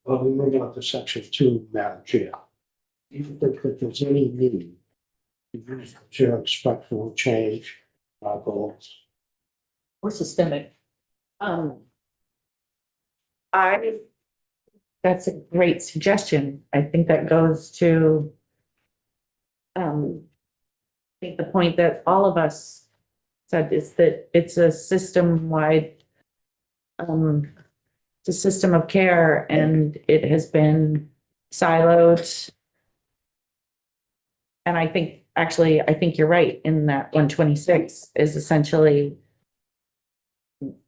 Well, we move on to section 2, Madam Chair. Do you think that there's any need to use the term structural change goals? Or systemic. Um. That's a great suggestion. I think that goes to. I think the point that all of us said is that it's a system-wide. It's a system of care and it has been siloed. And I think, actually, I think you're right in that 126 is essentially.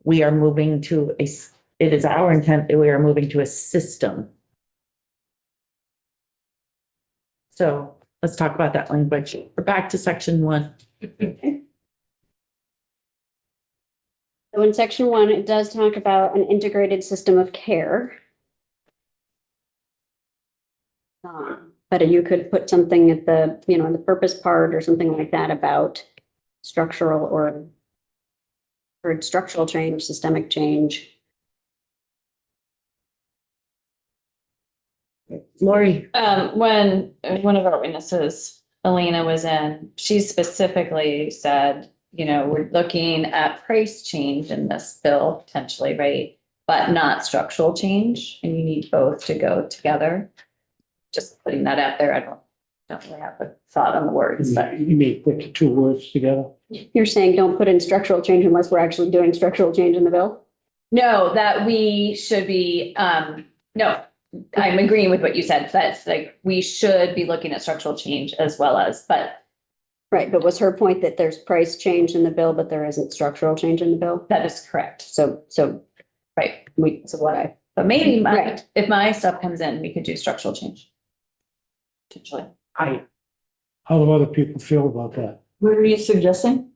We are moving to it is our intent that we are moving to a system. So let's talk about that language. We're back to section 1. So in section 1, it does talk about an integrated system of care. But you could put something at the, in the purpose part or something like that about structural or structural change, systemic change. Lori, When one of our witnesses, Elena, was in, she specifically said, we're looking at price change in this bill potentially, right? But not structural change, and you need both to go together. Just putting that out there. I don't really have a thought on the words, but You mean put the two words together? You're saying don't put in structural change unless we're actually doing structural change in the bill? no, that we should be, no, I'm agreeing with what you said. That's like, we should be looking at structural change as well as, but Right, but was her point that there's price change in the bill, but there isn't structural change in the bill? that is correct. So Right. so what I, But maybe Right. if my stuff comes in, we could do structural change. Potentially. How do other people feel about that? What are you suggesting?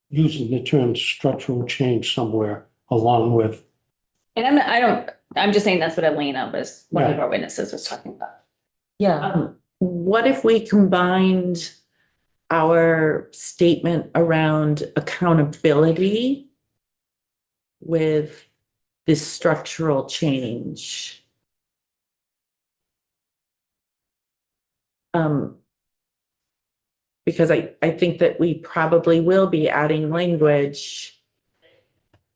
Using the term structural change somewhere along with, And I'm just saying that's what Elena was, one of our witnesses was talking about. Yeah, what if we combined our statement around accountability with this structural change? Because I think that we probably will be adding language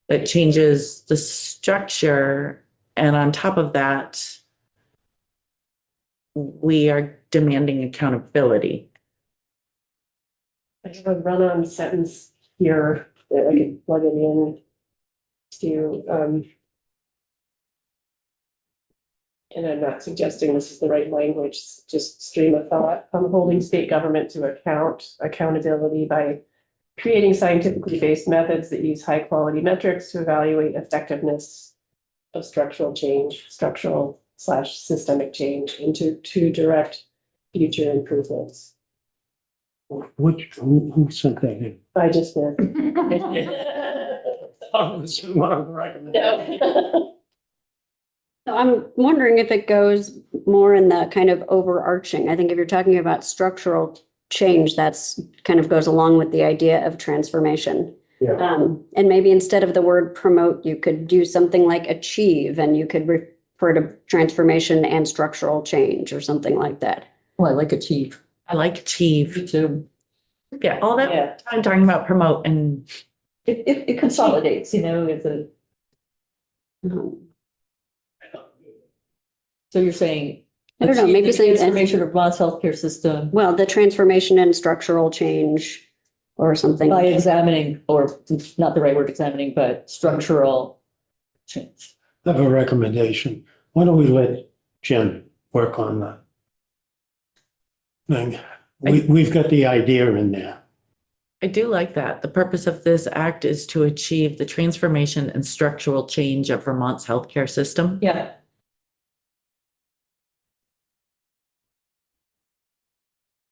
that changes the structure, and on top of that, we are demanding accountability. I have a run-on sentence here that I could plug it in to, and I'm not suggesting this is the right language, just stream of thought. Holding state government to accountability by creating scientifically based methods that use high quality metrics to evaluate effectiveness of structural change, structural/systemic change to direct future improvements. who sent that in? I just did. One of the recommendations. so I'm wondering if it goes more in the kind of overarching. I think if you're talking about structural change, that's kind of goes along with the idea of transformation. Yeah. And maybe instead of the word promote, you could do something like achieve, and you could refer to transformation and structural change or something like that. well, I like achieve. I like achieve. Me too. Yeah, all that Yeah. I'm talking about promote and It consolidates, it's a, Um, so you're saying. I don't know, achieve maybe the saying- transformation of Vermont's healthcare system Well, the transformation and structural change or something. by examining, or not the right word, examining, but structural change. I have a recommendation. Why don't we let Jim work on that thing? We've got the idea in there. I do like that. The purpose of this act is to achieve the transformation and structural change of Vermont's healthcare system. Yeah.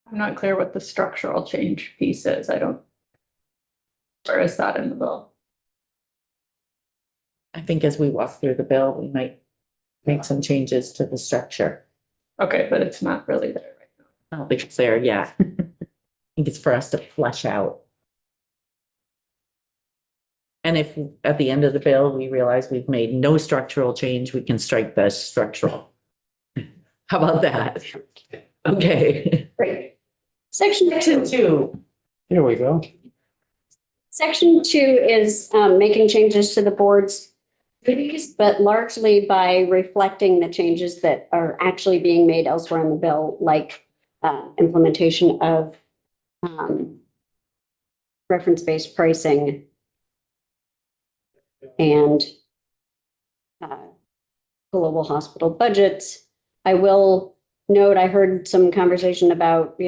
I'm not clear what the structural change piece is. Where is that in the bill? I think as we walk through the bill, we might make some changes to the structure. Okay, but it's not really there right now. I don't think it's there yet. I think it's for us to flesh out. And if at the end of the bill, we realize we've made no structural change, we can strike the structural. How about that? Okay. Great. Section Section 2. Here we go. Section 2 is making changes to the board's duties, but largely by reflecting the changes that are actually being made elsewhere in the bill, like implementation of reference-based pricing and global hospital budgets. I will note, I heard some conversation about,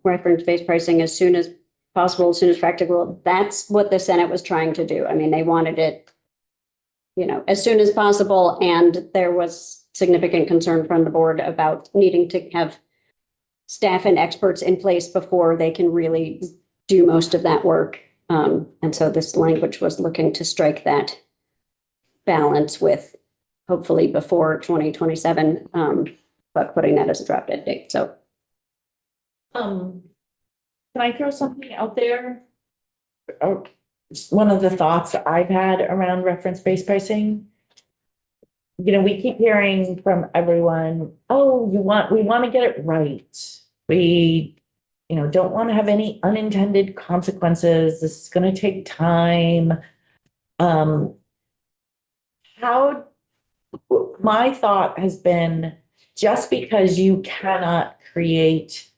reference-based pricing as soon as possible, as soon as practical. That's what the Senate was trying to do. I mean, they wanted it, as soon as possible. And there was significant concern from the board about needing to have staff and experts in place before they can really do most of that work. And so this language was looking to strike that balance with hopefully before 2027, but putting that as a drop dead date. So Can I throw something out there? Oh, one of the thoughts I've had around reference-based pricing. We keep hearing from everyone, oh, we want to get it right. We, don't want to have any unintended consequences. This is going to take time. My thought has been, just because you cannot create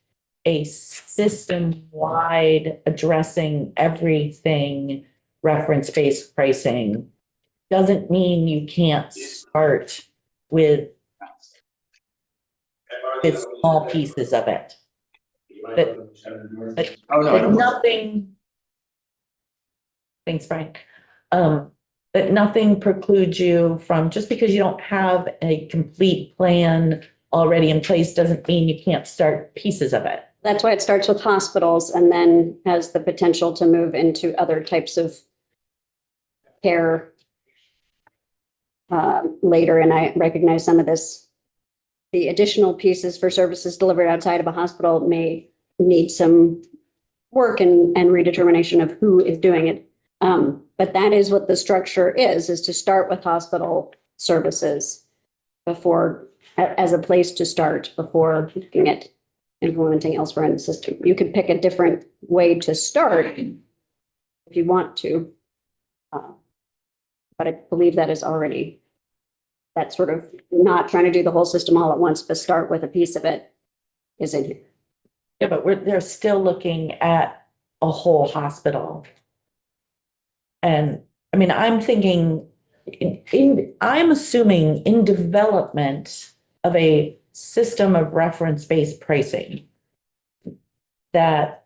a system-wide addressing everything reference-based pricing doesn't mean you can't start with small pieces of it. But nothing. Thanks, Frank. That nothing precludes you from, just because you don't have a complete plan already in place doesn't mean you can't start pieces of it. that's why it starts with hospitals and then has the potential to move into other types of care later. And I recognize some of this, the additional pieces for services delivered outside of a hospital may need some work and redetermination of who is doing it. But that is what the structure is to start with hospital services before, as a place to start before looking at implementing elsewhere in the system. You could pick a different way to start if you want to. But I believe that is already, that sort of not trying to do the whole system all at once, but start with a piece of it is in here. Yeah, but they're still looking at a whole hospital. And I mean, I'm thinking, I'm assuming in development of a system of reference-based pricing, that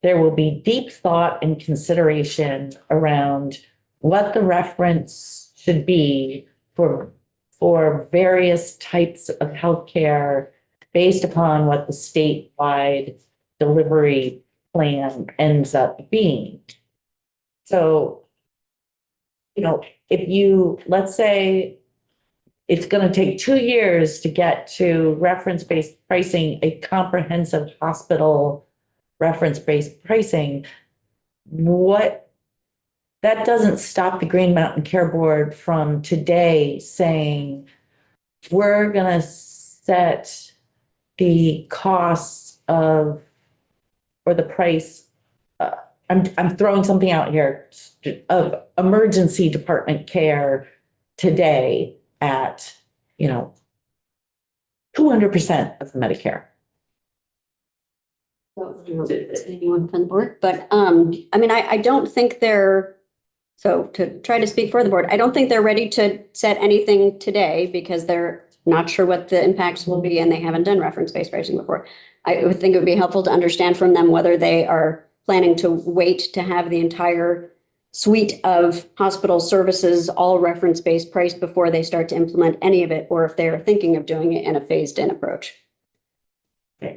there will be deep thought and consideration around what the reference should be for various types of healthcare based upon what the statewide delivery plan ends up being. So, if you, let's say it's going to take 2 years to get to reference-based pricing, a comprehensive hospital reference-based pricing, that doesn't stop the Green Mountain Care Board from today saying, we're going to set the costs of, or the price, I'm throwing something out here, of emergency department care today at, 200% of Medicare. Anyone from the board, but I don't think so to try to speak for the board, I don't think they're ready to set anything today because they're not sure what the impacts will be and they haven't done reference-based pricing before. I would think it would be helpful to understand from them whether they are planning to wait to have the entire suite of hospital services all reference-based price before they start to implement any of it, or if they're thinking of doing it in a phased-in approach.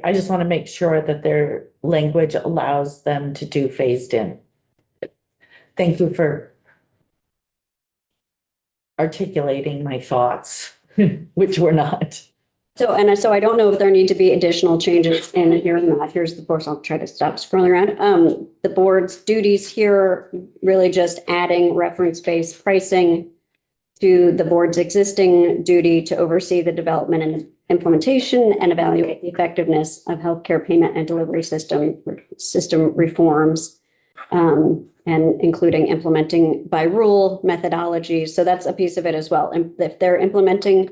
I just want to make sure that their language allows them to do phased in. Thank you for articulating my thoughts, which were not. So I don't know if there need to be additional changes in here or not. Here's the board, so I'll try to stop scrolling around. The board's duties here, really just adding reference-based pricing to the board's existing duty to oversee the development and implementation and evaluate the effectiveness of healthcare payment and delivery system reforms, and including implementing by rule methodologies. So that's a piece of it as well. And if they're implementing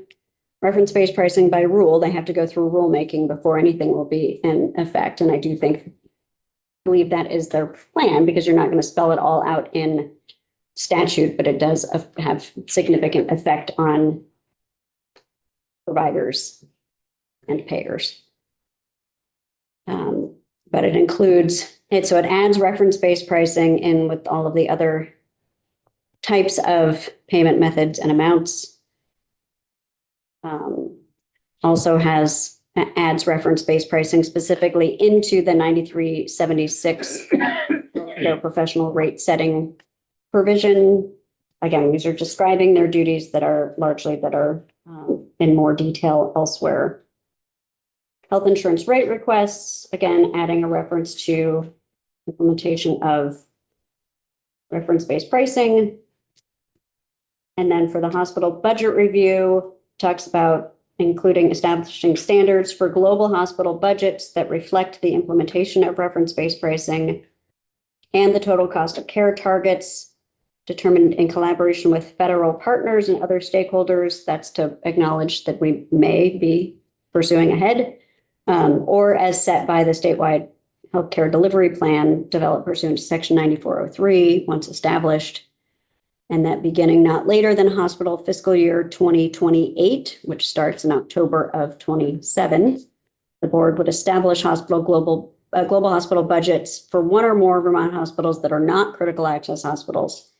reference-based pricing by rule, they have to go through rulemaking before anything will be in effect. And I do believe that is their plan, because you're not going to spell it all out in statute, but it does have significant effect on providers and payers. But it includes it, so it adds reference-based pricing in with all of the other types of payment methods and amounts. Also adds reference-based pricing specifically into the 9376 their professional rate setting provision. Again, these are describing their duties that are in more detail elsewhere. Health insurance rate requests, again, adding a reference to implementation of reference-based pricing. And then for the hospital budget review, talks about including establishing standards for global hospital budgets that reflect the implementation of reference-based pricing and the total cost of care targets determined in collaboration with federal partners and other stakeholders. That's to acknowledge that we may be pursuing ahead, or as set by the statewide healthcare delivery plan developed pursuant to Section 9403, once established. And that beginning not later than hospital fiscal year 2028, which starts in October of 27, the board would establish global hospital budgets for one or more Vermont hospitals that are not critical access hospitals.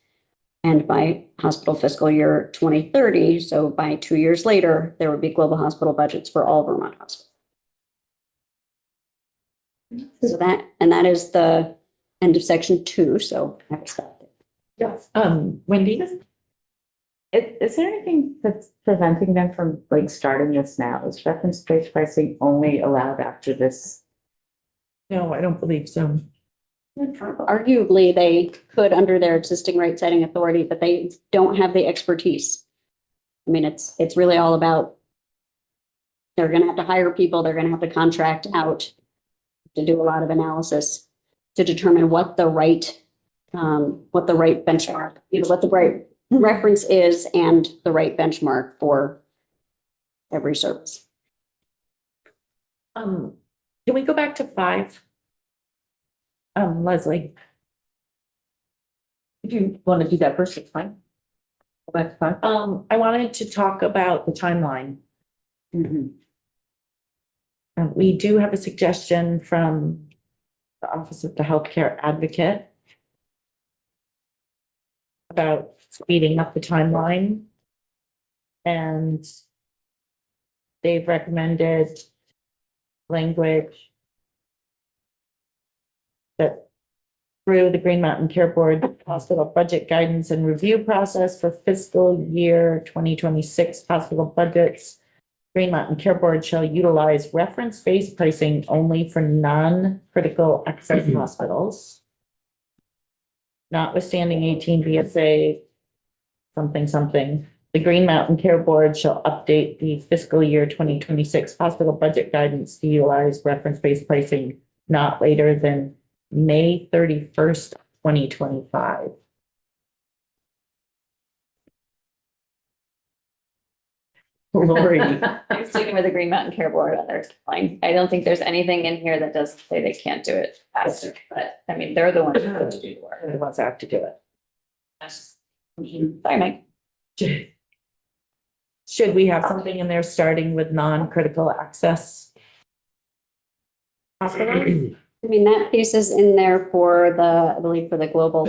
And by hospital fiscal year 2030, so by 2 years later, there would be global hospital budgets for all Vermont hospitals. So that is the end of section 2. So I will stop there. Yes, Wendy? Is there anything that's preventing them from like starting this now? Is reference-based pricing only allowed after this? No, I don't believe so. Arguably, they could under their existing rate setting authority, but they don't have the expertise. I mean, it's really all about, they're going to have to hire people, they're going to have to contract out to do a lot of analysis to determine what the right benchmark, what the right reference is and the right benchmark for every service. Can we go back to 5? Leslie? If you want to do that first, it's fine. Go back to 5. I wanted to talk about the timeline. We do have a suggestion from the Office of the Healthcare Advocate about speeding up the timeline. And they've recommended language that through the Green Mountain Care Board hospital budget guidance and review process for fiscal year 2026 hospital budgets, Green Mountain Care Board shall utilize reference-based pricing only for non-critical access hospitals. Notwithstanding 18 VSA something, the Green Mountain Care Board shall update the fiscal year 2026 hospital budget guidance to utilize reference-based pricing not later than May 31st, 2025. Lori. I'm sticking with the Green Mountain Care Board on their timeline. I don't think there's anything in here that doesn't say they can't do it faster, but I mean, they're the ones who have to do the work. Who wants to have to do it? That's just- Sorry, Mike. Should we have something in there starting with non-critical access hospitals? I mean, that piece is in there for I believe for the global.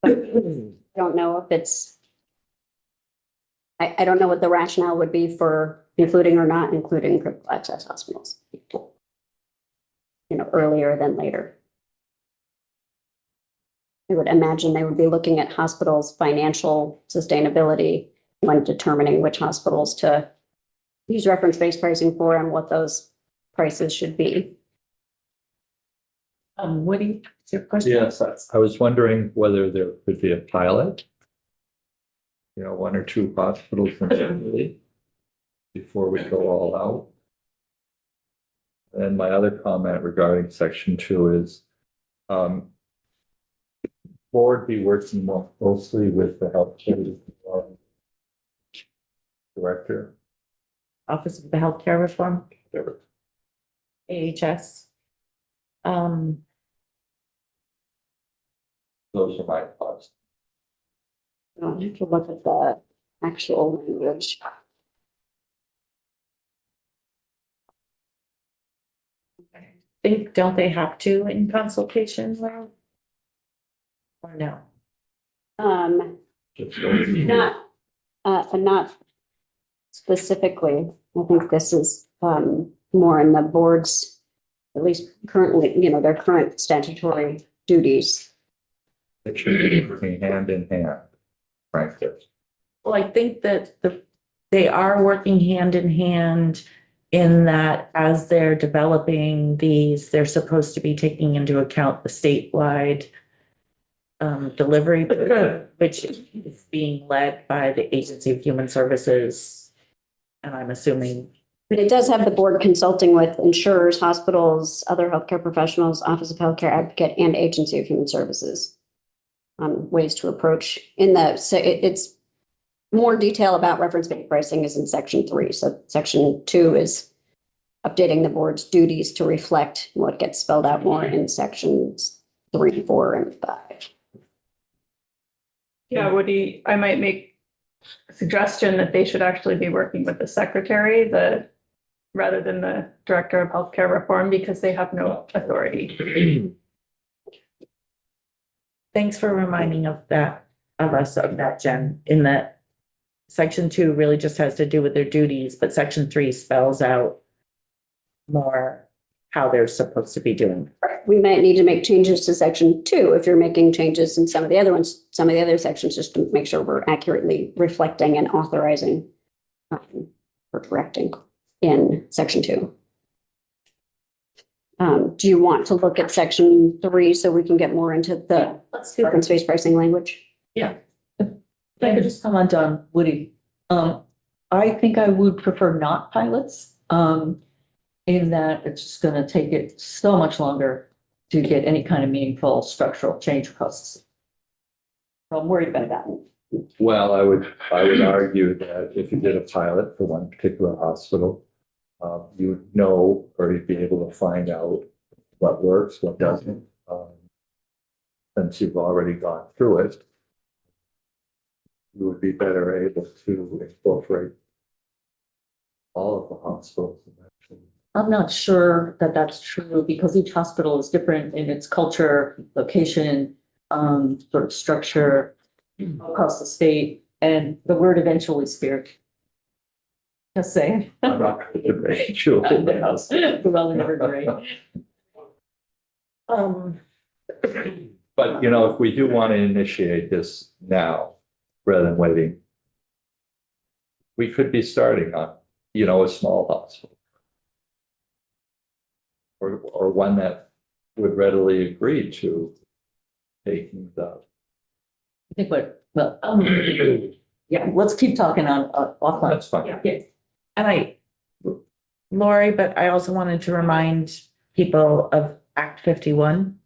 But I don't know if it's, I don't know what the rationale would be for including or not including critical access hospitals. Earlier than later. I would imagine they would be looking at hospitals' financial sustainability when determining which hospitals to use reference-based pricing for and what those prices should be. Woody, is your question? Yes, I was wondering whether there could be a pilot. You know, 1 or 2 hospitals initially before we go all out. And my other comment regarding section 2 is, board be working more closely with the healthcare director. Office of the Healthcare Reform, Whatever. AHS. Those are my thoughts. I'll have to look at the actual language. Don't they have to in consultation, Laura? Or no? Just those. Not specifically. I think this is, more in the board's, at least currently, their current statutory duties. It should be working hand in hand, frankly. Well, I think that they are working hand in hand in that as they're developing these, they're supposed to be taking into account the statewide delivery, which is being led by the Agency of Human Services. And I'm assuming, But it does have the board consulting with insurers, hospitals, other healthcare professionals, Office of Healthcare Advocate, and Agency of Human Services on ways to approach it's more detail about reference-based pricing is in section 3. So section 2 is updating the board's duties to reflect what gets spelled out more in sections 3, 4, and 5. Yeah, Woody, I might make a suggestion that they should actually be working with the secretary, rather than the director of healthcare reform, because they have no authority. thanks for reminding us of that, Jen, in that section 2 really just has to do with their duties, but section 3 spells out more how they're supposed to be doing. We might need to make changes to section 2 if you're making changes in some of the other ones, some of the other sections, just to make sure we're accurately reflecting and authorizing or correcting in section 2. Do you want to look at section 3 so we can get more into the Let's do that. reference-based pricing language? If I could just comment on Woody, I think I would prefer not pilots, in that it's just gonna take it so much longer to get any kind of meaningful structural change across. So I'm worried about that. Well, I would argue that if you did a pilot for one particular hospital, you would know, or you'd be able to find out what works, what doesn't. Since you've already gone through it, you would be better able to incorporate all of the hospitals. I'm not sure that that's true because each hospital is different in its culture, location, sort of structure across the state, and the word eventually speared. Just saying. I'm not going to debate you. Well, never great. But, you know, if we do want to initiate this now, rather than waiting, we could be starting on, a small hospital. Or one that would readily agree to taking the. I think yeah, let's keep talking on offline. That's fine. Yeah. And Lori, but I also wanted to remind people of Act 51,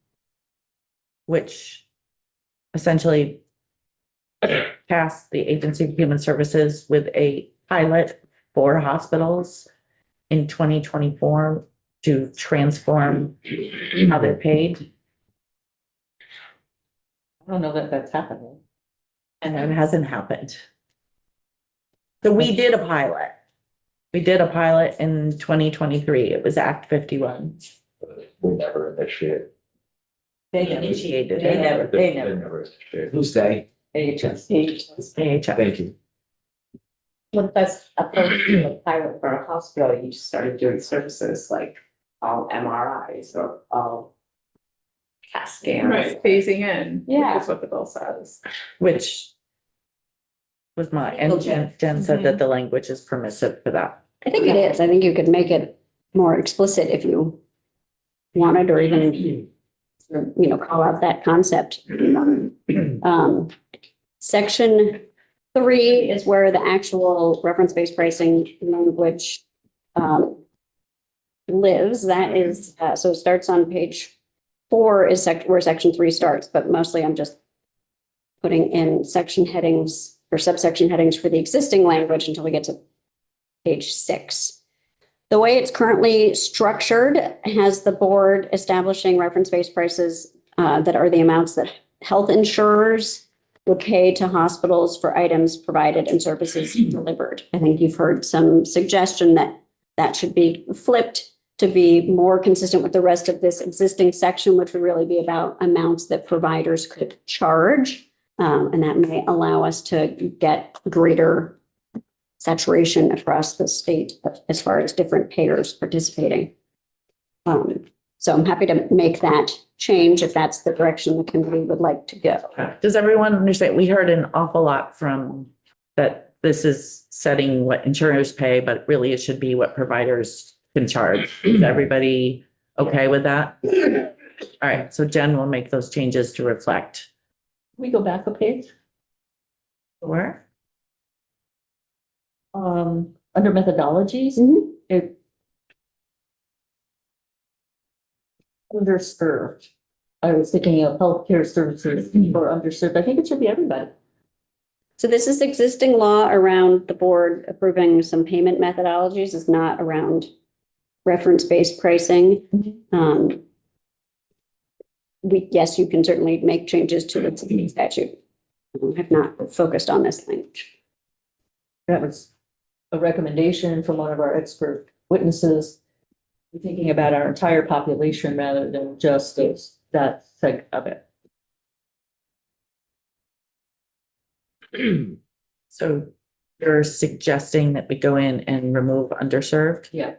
which essentially tasked the Agency of Human Services with a pilot for hospitals in 2024 to transform how they're paid. I don't know that that's happening. And it hasn't happened. So we did a pilot. We did a pilot in 2023. It was Act 51. We never initiate. They never Initiated They it. never, they never. initiate. Who's they? AHS. AHS. Thank you. When that's approached to a pilot for a hospital, you just started doing services like all MRIs or all CAT scans. Right, phasing in. Yeah. That's what the bill says. Which was and Jen said that the language is permissive for that. I think it is. I think you could make it more explicit if you wanted, or even, you know, call out that concept. Section 3 is where the actual reference-based pricing language lives. That is, so it starts on page 4 is where section 3 starts, but mostly I'm just putting in section headings or subsection headings for the existing language until we get to page 6. The way it's currently structured has the board establishing reference-based prices that are the amounts that health insurers would pay to hospitals for items provided and services delivered. I think you've heard some suggestion that that should be flipped to be more consistent with the rest of this existing section, which would really be about amounts that providers could charge. And that may allow us to get greater saturation across the state as far as different payers participating. So I'm happy to make that change if that's the direction the committee would like to go. Does everyone understand? We heard an awful lot from that this is setting what insurers pay, but really it should be what providers can charge. Is everybody okay with that? All right, so Jen will make those changes to reflect. We go back a page, Where? under methodologies, Mhm. it. Underserved. I was thinking of healthcare services for underserved. I think it should be everybody. So this is existing law around the board approving some payment methodologies. It's not around reference-based pricing. Yes, you can certainly make changes to the statute. I have not focused on this language. That was a recommendation from one of our expert witnesses. We're thinking about our entire population rather than just that segment of it. So you're suggesting that we go in and remove underserved? Yeah.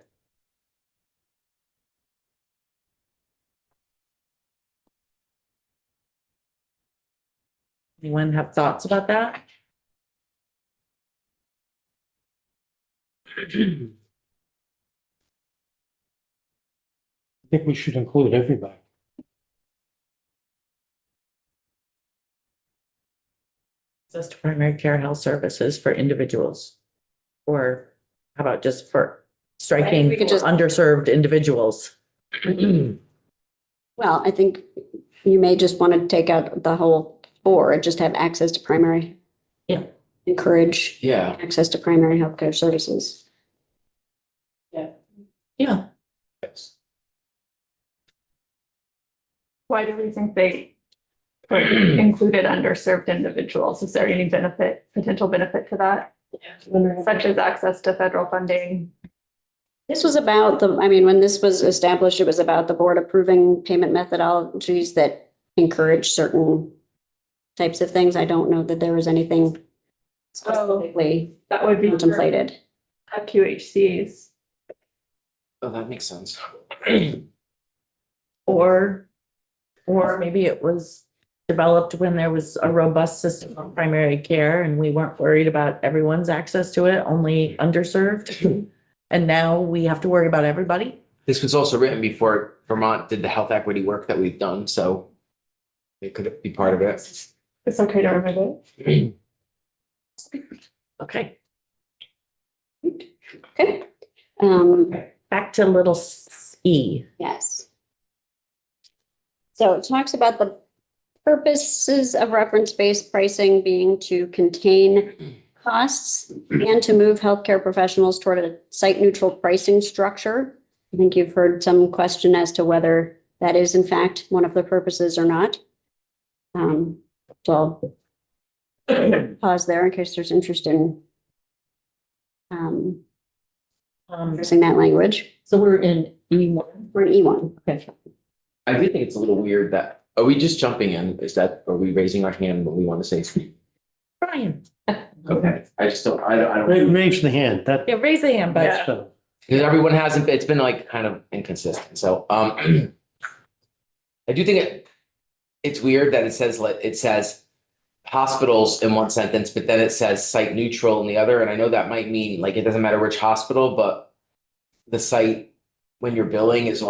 Anyone have thoughts about that? I think we should include everybody. Access to primary care health services for individuals? Or how about just for striking we could just- underserved individuals? Well, I think you may just want to take out the whole 4, just have access to primary. Yeah. Encourage Yeah. access to primary healthcare services. Yeah. Why do we think they included underserved individuals? Is there any potential benefit to that? Such as access to federal funding? This was about when this was established, it was about the board approving payment methodologies that encourage certain types of things. I don't know that there was anything specifically That would be for contemplated. QHCs. Oh, that makes sense. Or maybe it was developed when there was a robust system of primary care and we weren't worried about everyone's access to it, only underserved. And now we have to worry about everybody. This was also written before Vermont did the health equity work that we've done, so it could be part of it. It's okay to remove it. Okay, Okay. back to little e. Yes. So it talks about the purposes of reference-based pricing being to contain costs and to move healthcare professionals toward a site-neutral pricing structure. I think you've heard some question as to whether that is in fact one of the purposes or not. So I'll pause there in case there's interest in addressing that language. So we're in E1. We're in E1. Okay. I do think it's a little weird that, are we just jumping in? Are we raising our hand when we want to say something? Brian, Okay, I just don't, I don't. Raise the hand, that. yeah, raise a hand, but Yeah. So, Because everyone hasn't, it's been like kind of inconsistent, so, I do think it's weird that it says hospitals in one sentence, but then it says site neutral in the other, and I know that might mean like it doesn't matter which hospital, but the site when you're billing is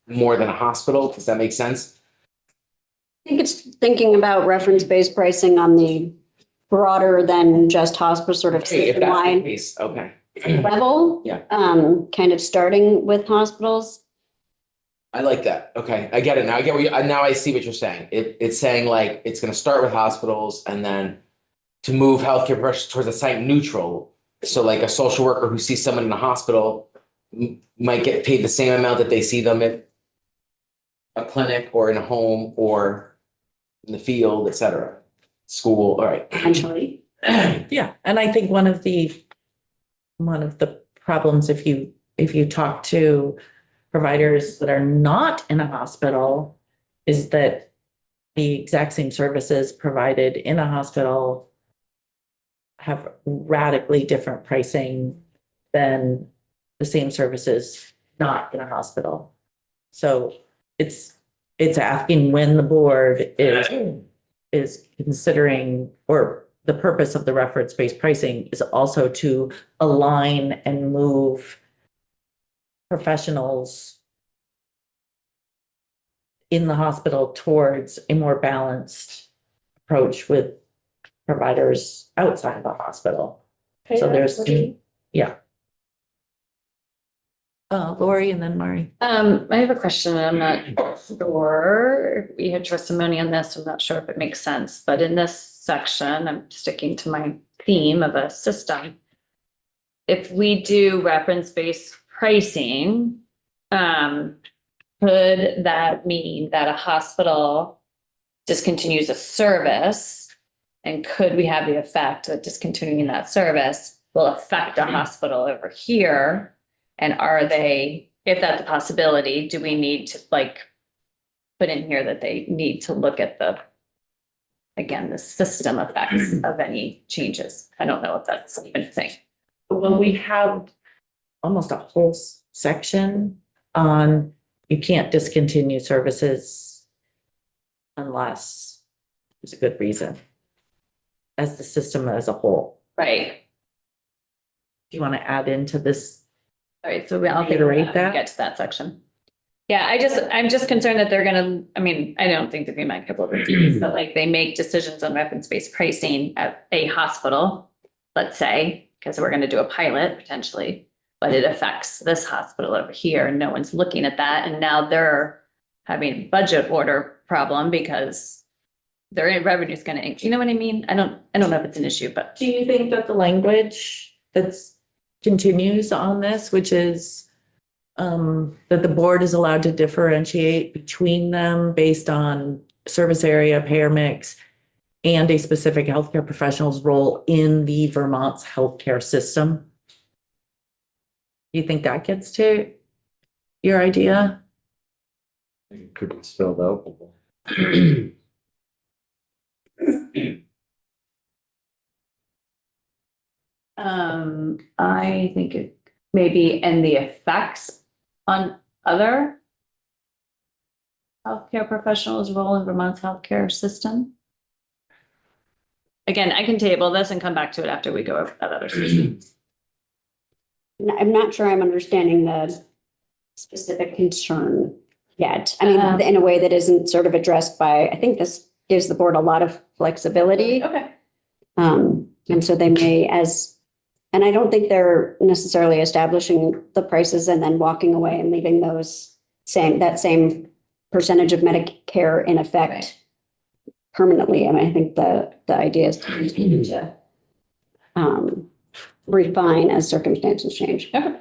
more than a hospital. Does that make sense? I think it's thinking about reference-based pricing on the broader than just hospital sort of Hey, if that's the line case, okay. level. Yeah. Kind of starting with hospitals. I like that. Okay, I get it now. I get what you, now I see what you're saying. It's saying like it's gonna start with hospitals and then to move healthcare professionals towards a site neutral. So like a social worker who sees someone in a hospital might get paid the same amount that they see them at a clinic or in a home or in the field, et cetera. School, all right. Potentially. Yeah, and I think one of the problems if you talk to providers that are not in a hospital is that the exact same services provided in a hospital have radically different pricing than the same services not in a hospital. So it's asking when the board is considering, or the purpose of the reference-based pricing is also to align and move professionals in the hospital towards a more balanced approach with providers outside the hospital. So there's, yeah. Lori and then Mari. I have a question. I'm not sure if we had testimony on this. I'm not sure if it makes sense, but in this section, I'm sticking to my theme of a system. If we do reference-based pricing, could that mean that a hospital discontinues a service? And could we have the effect that discontinuing that service will affect a hospital over here? And are they, if that's a possibility, do we need to like put in here that they need to look at the, again, the system effects of any changes? I don't know if that's even a thing. Well, we have almost a whole section on you can't discontinue services unless there's a good reason as the system as a whole. Right. Do you want to add into this? All right, so I'll Reiterate that? get to that section. Yeah, I'm just concerned that they're gonna, I mean, I don't think they're gonna make a couple of reviews, but like they make decisions on reference-based pricing at a hospital, let's say, because we're gonna do a pilot potentially, but it affects this hospital over here and no one's looking at that. And now they're having a budget order problem because their revenue is gonna, you know what I mean? I don't know if it's an issue, but. Do you think that the language that's continues on this, which is that the board is allowed to differentiate between them based on service area, payer mix, and a specific healthcare professional's role in the Vermont's healthcare system? Do you think that gets to your idea? It could be spelled out. I think it maybe and the effects on other healthcare professionals' role in Vermont's healthcare system. Again, I can table this and come back to it after we go over that other section. I'm not sure I'm understanding the specific concern yet. I mean, in a way that isn't sort of addressed by, I think this gives the board a lot of flexibility. Okay. And so they may and I don't think they're necessarily establishing the prices and then walking away and leaving that same percentage of Medicare in effect Right. permanently. I mean, I think the idea is to continue to refine as circumstances change. Okay.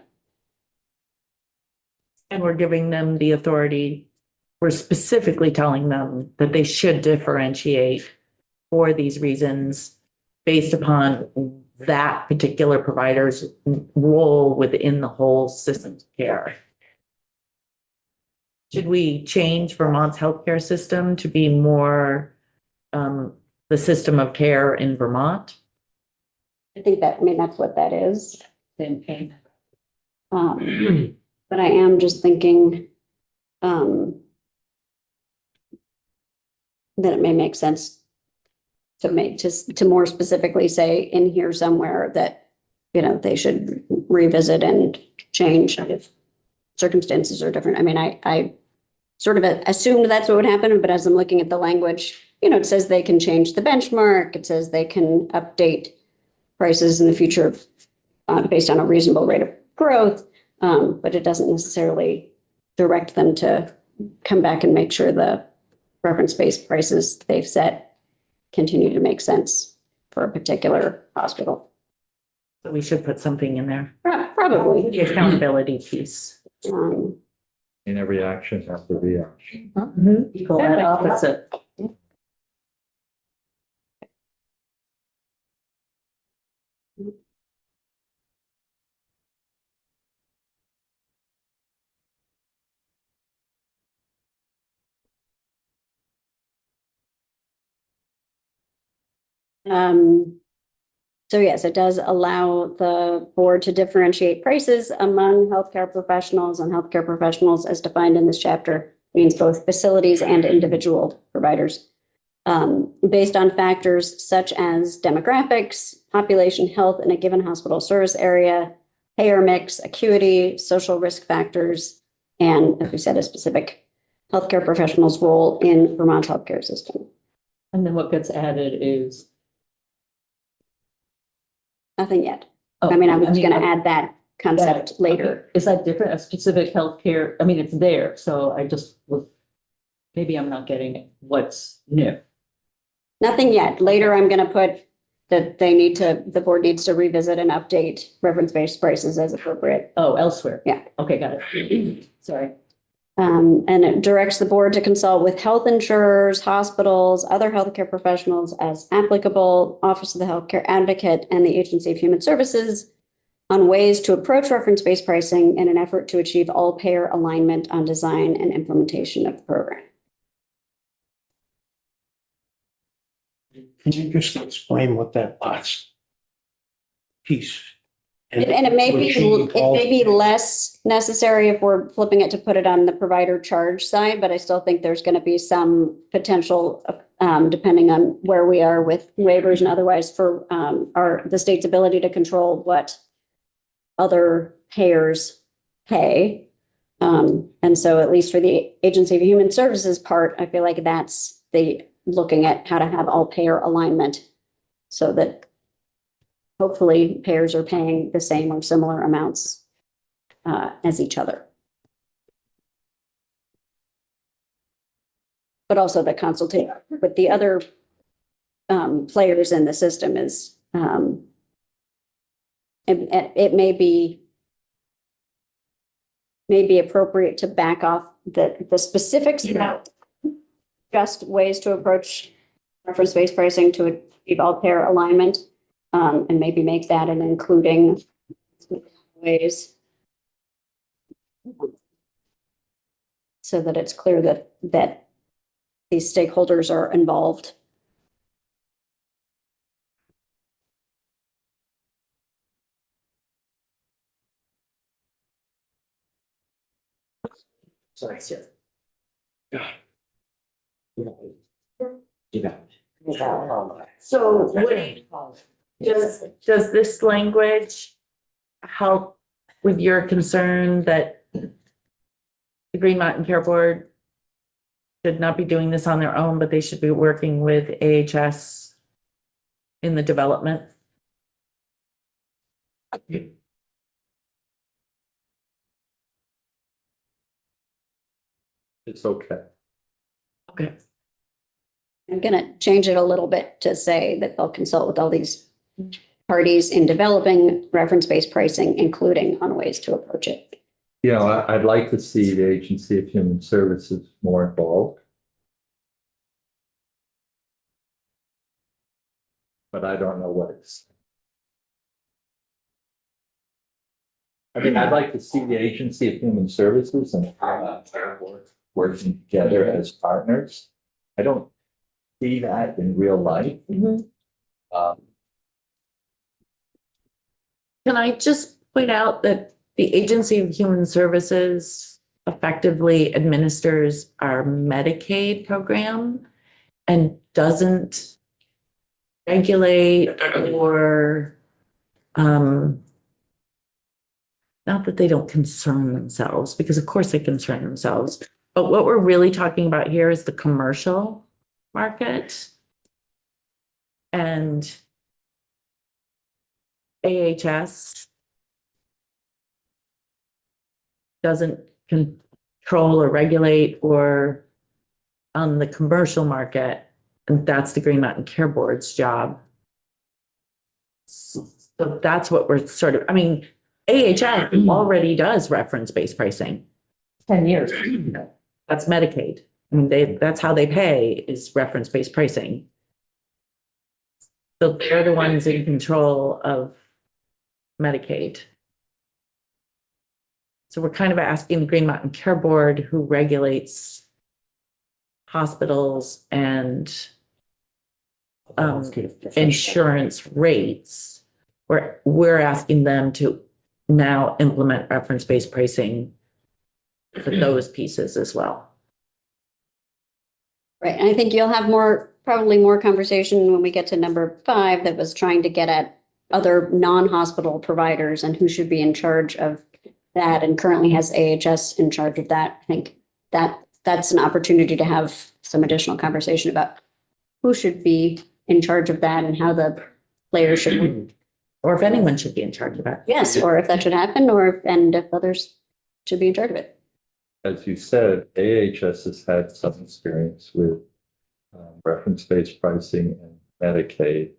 And we're giving them the authority, we're specifically telling them that they should differentiate for these reasons based upon that particular provider's role within the whole system of care. Should we change Vermont's healthcare system to be more the system of care in Vermont? I think that's what that is. Same thing. But I am just thinking that it may make sense to make, to more specifically say in here somewhere that, you know, they should revisit and change if circumstances are different. I mean, I sort of assumed that's what would happen, but as I'm looking at the language, you know, it says they can change the benchmark. It says they can update prices in the future based on a reasonable rate of growth. But it doesn't necessarily direct them to come back and make sure the reference-based prices they've set continue to make sense for a particular hospital. So we should put something in there. Probably. The accountability piece. In every action has a reaction. Equal and opposite. So yes, it does allow the board to differentiate prices among healthcare professionals, and healthcare professionals as defined in this chapter means both facilities and individual providers. Based on factors such as demographics, population health in a given hospital service area, payer mix, acuity, social risk factors, and as we said, a specific healthcare professional's role in Vermont's healthcare system. And then what gets added is. Nothing yet. Oh, I mean, I was gonna add that concept that- later. okay. Is that different? A specific healthcare, I mean, it's there, so I just was, maybe I'm not getting it. What's new? Nothing yet. Later, I'm gonna put that the board needs to revisit and update reference-based prices as appropriate. Oh, elsewhere. Yeah. Okay, got it. Sorry. And it directs the board to consult with health insurers, hospitals, other healthcare professionals as applicable, Office of the Healthcare Advocate, and the Agency of Human Services on ways to approach reference-based pricing in an effort to achieve all payer alignment on design and implementation of the program. Can you just explain what that last piece? And it may to be, achieve it all- may be less necessary if we're flipping it to put it on the provider charge side, but I still think there's going to be some potential, depending on where we are with waivers and otherwise for the state's ability to control what other payers pay. And so at least for the Agency of Human Services part, I feel like that's looking at how to have all payer alignment so that hopefully payers are paying the same or similar amounts as each other. But also the consultation with the other players in the system is, it may be appropriate to back off the specifics about just ways to approach reference-based pricing to achieve all payer alignment. And maybe make that an including ways. So that it's clear that these stakeholders are involved. Sorry, sir. Yeah. Yeah. So does this language help with your concern that the Green Mountain Care Board should not be doing this on their own, but they should be working with AHS in the development? It's okay. Okay. I'm gonna change it a little bit to say that they'll consult with all these parties in developing reference-based pricing, including on ways to approach it. You know, I'd like to see the Agency of Human Services more involved. But I don't know what it's. I mean, I'd like to see the Agency of Human Services and working together as partners. I don't see that in real life. Can I just point out that the Agency of Human Services effectively administers our Medicaid program and doesn't regulate or, not that they don't concern themselves, because of course they concern themselves, but what we're really talking about here is the commercial market. And AHS doesn't control or regulate or on the commercial market, and that's the Green Mountain Care Board's job. So that's what we're sort of, I mean, AHS already does reference-based pricing. 10 years. That's Medicaid. I mean, that's how they pay is reference-based pricing. So they're the ones in control of Medicaid. So we're kind of asking the Green Mountain Care Board, who regulates hospitals and insurance rates. We're asking them to now implement reference-based pricing for those pieces as well. Right, and I think you'll have probably more conversation when we get to number 5 that was trying to get at other non-hospital providers and who should be in charge of that, and currently has AHS in charge of that. I think that's an opportunity to have some additional conversation about who should be in charge of that and how the players should work. Or if anyone should be in charge of it. Yes, or if that should happen, and if others should be in charge of it. As you said, AHS has had some experience with reference-based pricing and Medicaid.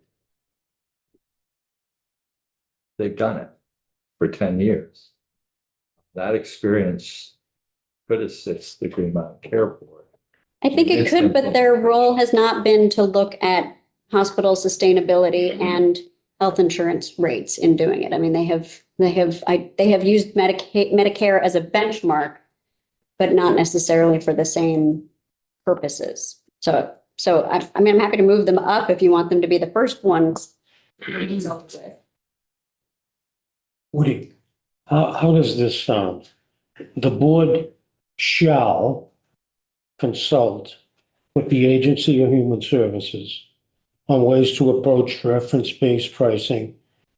They've done it for 10 years. That experience could assist the Green Mountain Care Board. I think it could, but their role has not been to look at hospital sustainability and health insurance rates in doing it. I mean, they have used Medicare as a benchmark, but not necessarily for the same purposes. So I mean, I'm happy to move them up if you want them to be the first ones. Woody, how does this sound? The board shall consult with the Agency of Human Services on ways to approach reference-based pricing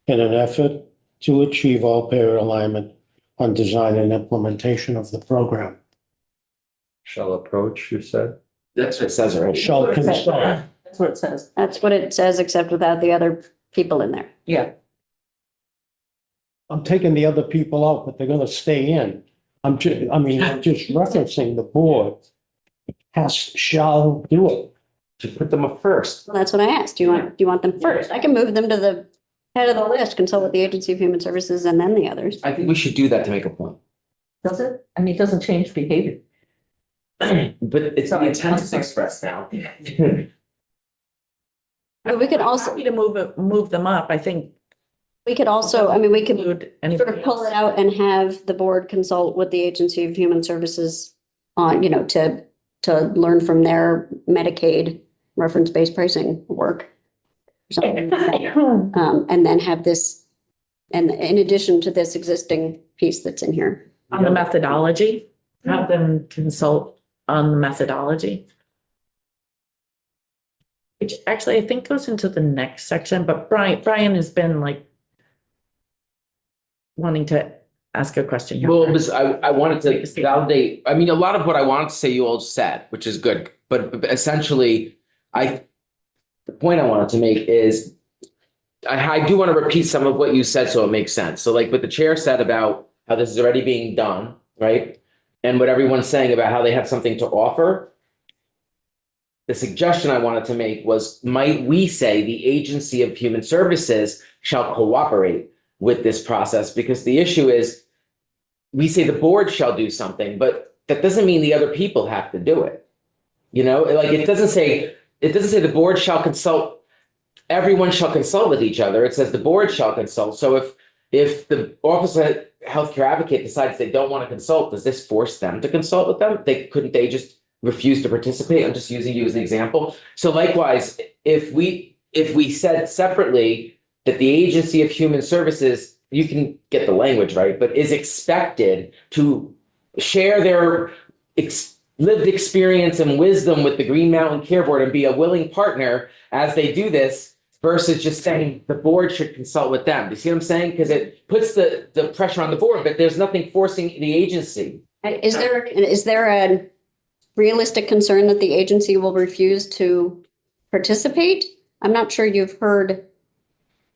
in an effort to achieve all payer alignment on design and implementation of the program. Shall approach, you said? That's what it says already. Shall consult. That's what it says. That's what it says, except without the other people in there. Yeah. I'm taking the other people out, but they're gonna stay in. I'm just referencing the board shall do it. To put them up first. Well, that's what I asked. Do you want them first? I can move them to the head of the list, consult with the Agency of Human Services, and then the others. I think we should do that to make a point. Does it? I mean, it doesn't change behavior. But it's the intent is expressed now. But we could also, Happy to move them up. I think we could also, I mean, we could include sort anybody of pull else. it out and have the board consult with the Agency of Human Services on, to learn from their Medicaid reference-based pricing work. Or something like that. And then have this, and in addition to this existing piece that's in here. On the methodology, have them consult on the methodology. Which actually I think goes into the next section, but Brian has been like wanting to ask a question here. Well, I wanted to validate, I mean, a lot of what I wanted to say you all said, which is good, but essentially, the point I wanted to make is I do want to repeat some of what you said so it makes sense. So like what the chair said about how this is already being done, right? And what everyone's saying about how they have something to offer. The suggestion I wanted to make was, might we say the Agency of Human Services shall cooperate with this process? Because the issue is, we say the board shall do something, but that doesn't mean the other people have to do it. Like it doesn't say the board shall consult, everyone shall consult with each other. It says the board shall consult. So if the Office of Healthcare Advocate decides they don't want to consult, does this force them to consult with them? Couldn't they just refuse to participate? I'm just using you as an example. So likewise, if we said separately that the Agency of Human Services, you can get the language right, but is expected to share their lived experience and wisdom with the Green Mountain Care Board and be a willing partner as they do this, versus just saying the board should consult with them. Do you see what I'm saying? Because it puts the pressure on the board, but there's nothing forcing the agency. Is there a realistic concern that the agency will refuse to participate? I'm not sure you've heard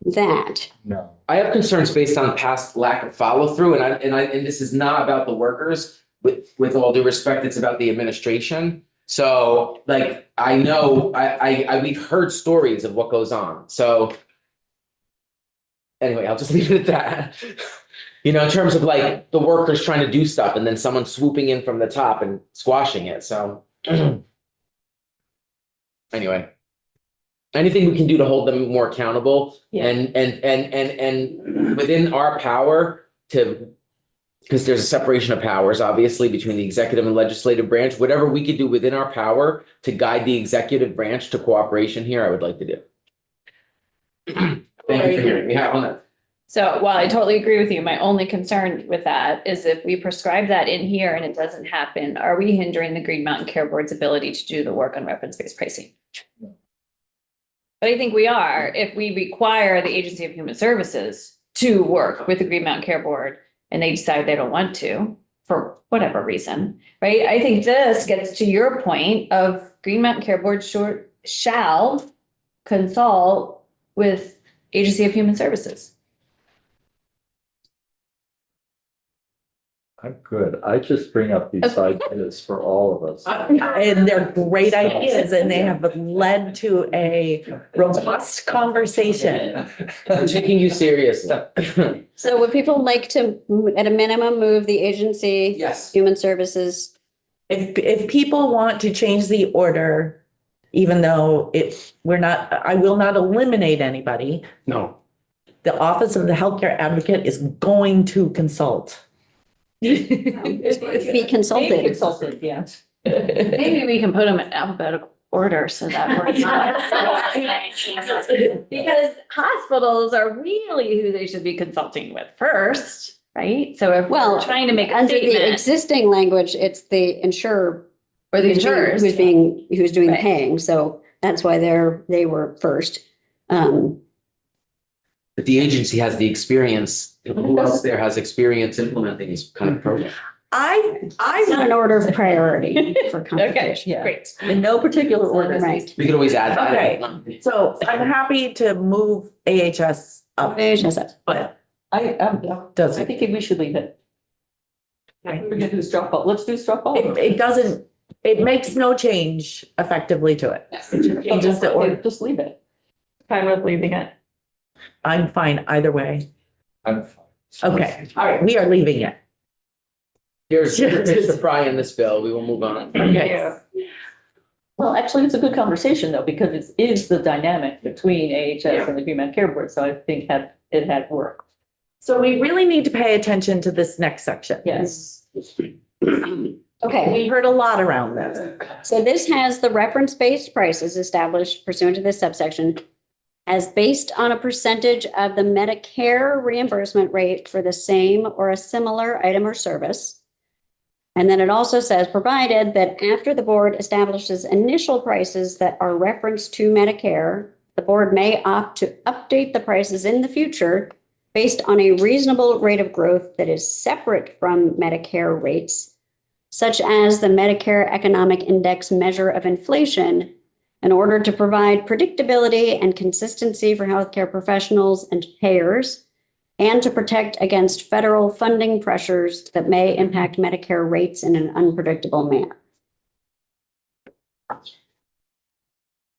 that. No. I have concerns based on past lack of follow through, and this is not about the workers. With all due respect, it's about the administration. So, like, I know we've heard stories of what goes on. So, anyway, I'll just leave it at that. You know, in terms of like the workers trying to do stuff, and then someone swooping in from the top and squashing it. So, anyway. Anything we can do to hold them more accountable and within our power to, because there's a separation of powers, obviously, between the executive and legislative branch, whatever we could do within our power to guide the executive branch to cooperation here, I would like to do. Thank you for hearing me out on that. So while I totally agree with you, my only concern with that is if we prescribe that in here and it doesn't happen, are we hindering the Green Mountain Care Board's ability to do the work on reference-based pricing? But I think we are, if we require the Agency of Human Services to work with the Green Mountain Care Board and they decide they don't want to, for whatever reason, right? I think this gets to your point of Green Mountain Care Board shall consult with Agency of Human Services. I'm good. I just bring up these ideas for all of us. And they're great ideas and they have led to a robust conversation. I'm taking you seriously. So would people like to, at a minimum, move the agency, Yes. human services? If people want to change the order, even though I will not eliminate anybody, No. the Office of the Healthcare Advocate is going to consult. Be consulted. Consulted, yeah. Maybe we can put them in alphabetical order so that we're not. Because hospitals are really who they should be consulting with first, right? So if Well, we're trying to make a Under the statement, existing language, it's the insurer. or the insurers. Who's doing the Right. paying, so that's why they were first. But the agency has the experience. Who else there has experience implementing these kind of programs? It's not an order of priority for Okay, compensation. Yeah. great. In no particular order. Right. We could always add that. Okay. So I'm happy to move AHS up, but I doesn't, think we should leave it. We're gonna do straw poll. Let's do straw poll. it doesn't, it makes no change effectively to it. Changes the order. Just leave it. Fine with leaving it. I'm fine either way. I'm fine. Okay, all right, we are leaving it. Here's the fry in this bill. We will move on. Okay. Well, actually, it's a good conversation though, because it is the dynamic between AHS and the Green Mountain Care Board, so I think it had worked. So we really need to pay attention to this next section. Yes. Okay, We heard a lot around this. so this has the reference-based prices established pursuant to this subsection as based on a percentage of the Medicare reimbursement rate for the same or a similar item or service. And then it also says, provided that after the board establishes initial prices that are referenced to Medicare, the board may opt to update the prices in the future based on a reasonable rate of growth that is separate from Medicare rates, such as the Medicare Economic Index measure of inflation, in order to provide predictability and consistency for healthcare professionals and payers, and to protect against federal funding pressures that may impact Medicare rates in an unpredictable manner.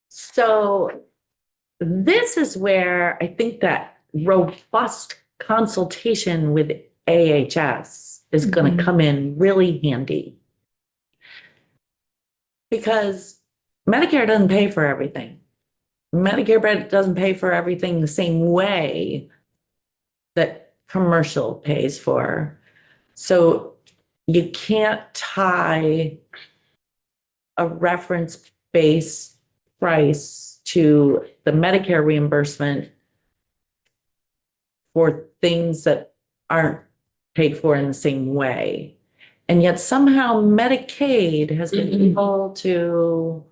So this is where I think that robust consultation with AHS is going to come in really handy. Because Medicare doesn't pay for everything. Medicare doesn't pay for everything the same way that commercial pays for. So you can't tie a reference-based price to the Medicare reimbursement for things that aren't paid for in the same way. And yet somehow Medicaid has been able to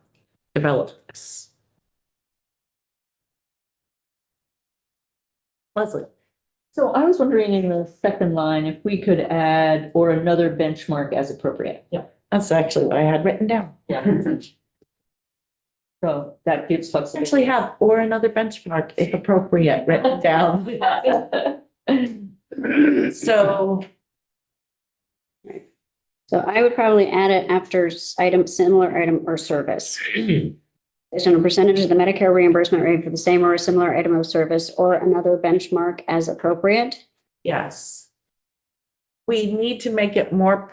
develop this. Leslie. So I was wondering in the second line, if we could add or another benchmark as appropriate. That's actually what I had written down. So that gives flexibility. Actually have or another benchmark if appropriate written down. So, So I would probably add it after item, similar item or service. Based on a percentage of the Medicare reimbursement rate for the same or a similar item of service or another benchmark as appropriate. yes. We need to make it more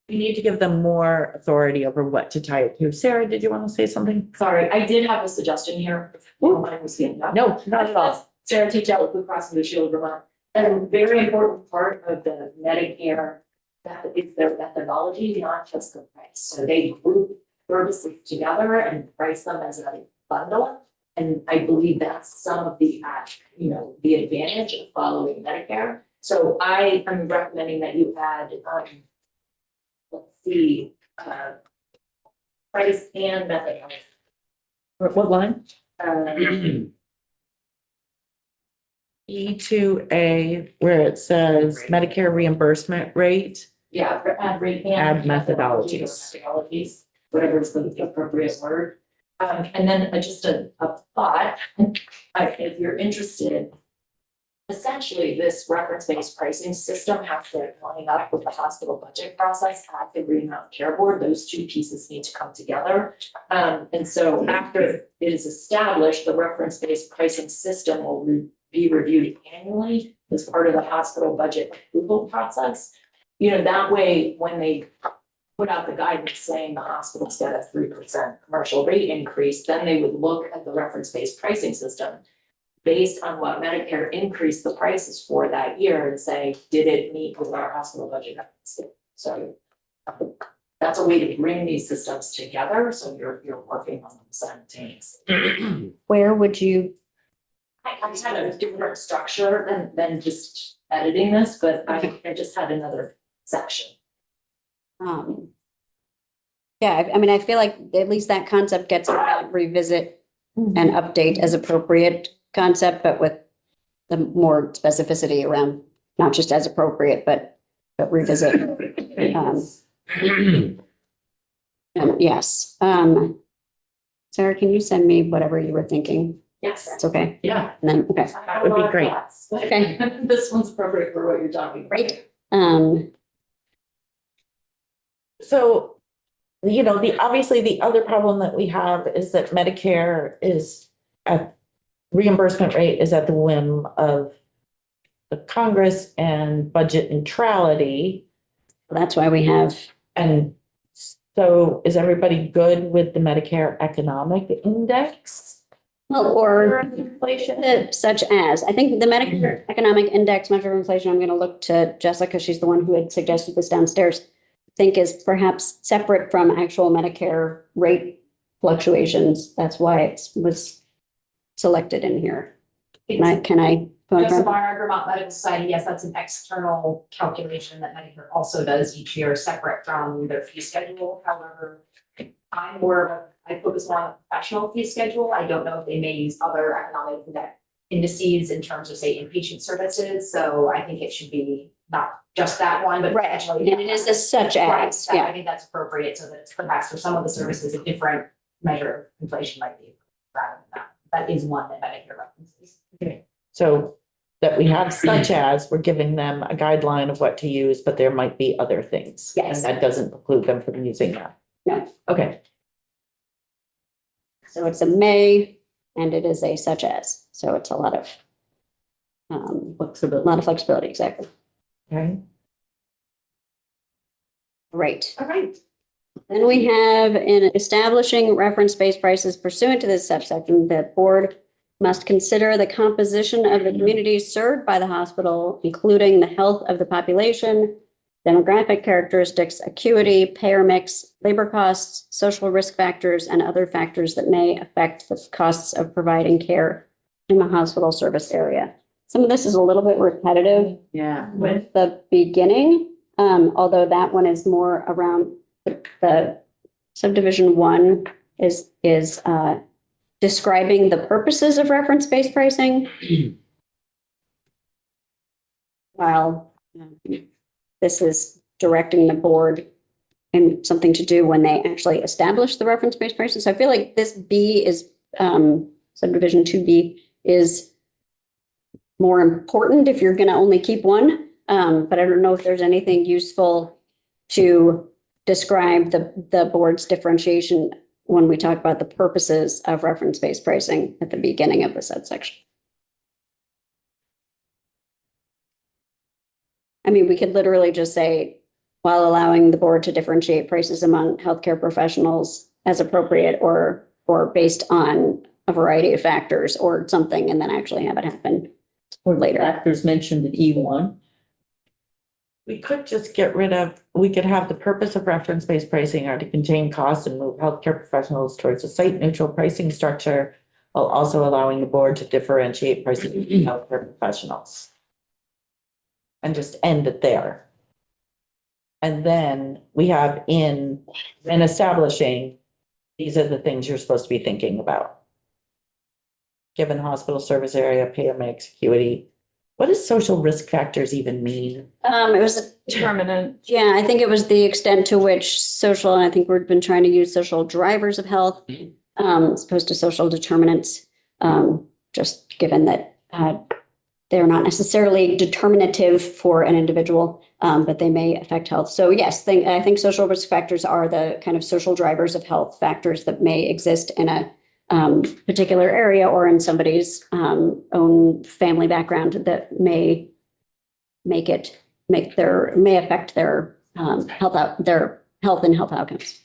we need to give them more authority over what to tie it to. Sarah, did you want to say something? Sorry, I did have a suggestion here. If you don't mind me speaking up. No, not at all. Sarah Teachout with Blue Cross Blue Shield of Vermont. A very important part of the Medicare, that is their methodology, not just the price. So they group services together and price them as a bundle. And I believe that's some of the, the advantage of following Medicare. So I am recommending that you add, let's see, price and methodology. What line? E2A, where it says Medicare reimbursement rate. Yeah, add rate and. Add methodologies. Methodologies, whatever is the appropriate word. And then just a thought, if you're interested. Essentially, this reference-based pricing system has to line up with the hospital budget process at the Green Mountain Care Board. Those two pieces need to come together. And so after it is established, the reference-based pricing system will be reviewed annually as part of the hospital budget approval process. That way, when they put out the guidance saying the hospital's got a 3% commercial rate increase, then they would look at the reference-based pricing system based on what Medicare increased the prices for that year and say, did it meet with our hospital budget? So that's a way to bring these systems together. So you're working on them simultaneously. Where would you, I had a different structure than just editing this, but I just had another section. yeah, I mean, I feel like at least that concept gets revisit and update as appropriate concept, but with the more specificity around not just as appropriate, but revisit. Yes. Sarah, can you send me whatever you were thinking? Yes. That's okay. Yeah. And then, okay, That would be great. Okay. This one's appropriate for what you're talking about. great. So, obviously the other problem that we have is that Medicare is at reimbursement rate is at the whim of the Congress and budget neutrality. That's why we have, And so is everybody good with the Medicare economic index? well, or Inflation? such as, I think the Medicare Economic Index measure of inflation, I'm going to look to Jessica, she's the one who had suggested this downstairs, I think is perhaps separate from actual Medicare rate fluctuations. That's why it was selected in here. Can I? Just of our Vermont Medical Society, yes, that's an external calculation that Medicare also does each year, separate from their fee schedule. However, I focus more on the professional fee schedule. I don't know if they may use other economic indices in terms of, say, inpatient services. So I think it should be not just that one, but Right, potentially. and it is a such Right, as, I yeah, think that's appropriate, so that it's perhaps for some of the services, a different measure of inflation might be rather than that. That is one that Medicare references. So that we have such as, we're giving them a guideline of what to use, but there might be other things. Yes. And that doesn't preclude them from using that. No. Okay, so it's a may, and it is a such as, so it's a lot of flexibility, exactly. okay. Right. All right. Then we have in establishing reference-based prices pursuant to this subsection, the board must consider the composition of the communities served by the hospital, including the health of the population, demographic characteristics, acuity, payer mix, labor costs, social risk factors, and other factors that may affect the costs of providing care in the hospital service area. Some of this is a little bit repetitive with the beginning, although that one is more around the subdivision 1 is describing the purposes of reference-based pricing. while this is directing the board and something to do when they actually establish the reference-based pricing. So I feel like this B is, subdivision 2B is more important if you're going to only keep one. But I don't know if there's anything useful to describe the board's differentiation when we talk about the purposes of reference-based pricing at the beginning of the subsection. I mean, we could literally just say, while allowing the board to differentiate prices among healthcare professionals as appropriate or based on a variety of factors or something, and then actually have it happen Or later. factors mentioned in E1. We could just get rid of, we could have the purpose of reference-based pricing are to contain costs and move healthcare professionals towards a site-neutral pricing structure while also allowing the board to differentiate pricing between healthcare professionals. And just end it there. And then we have in establishing, these are the things you're supposed to be thinking about. Given hospital service area, payer mix, acuity. What does social risk factors even mean? It was, Determinant. yeah, I think it was the extent to which social, and I think we've been trying to use social drivers of health, as opposed to social determinants, just given that, they're not necessarily determinative for an individual, but they may affect health. So yes, I think social risk factors are the kind of social drivers of health factors that may exist in a particular area or in somebody's own family background that may affect their their health and health outcomes.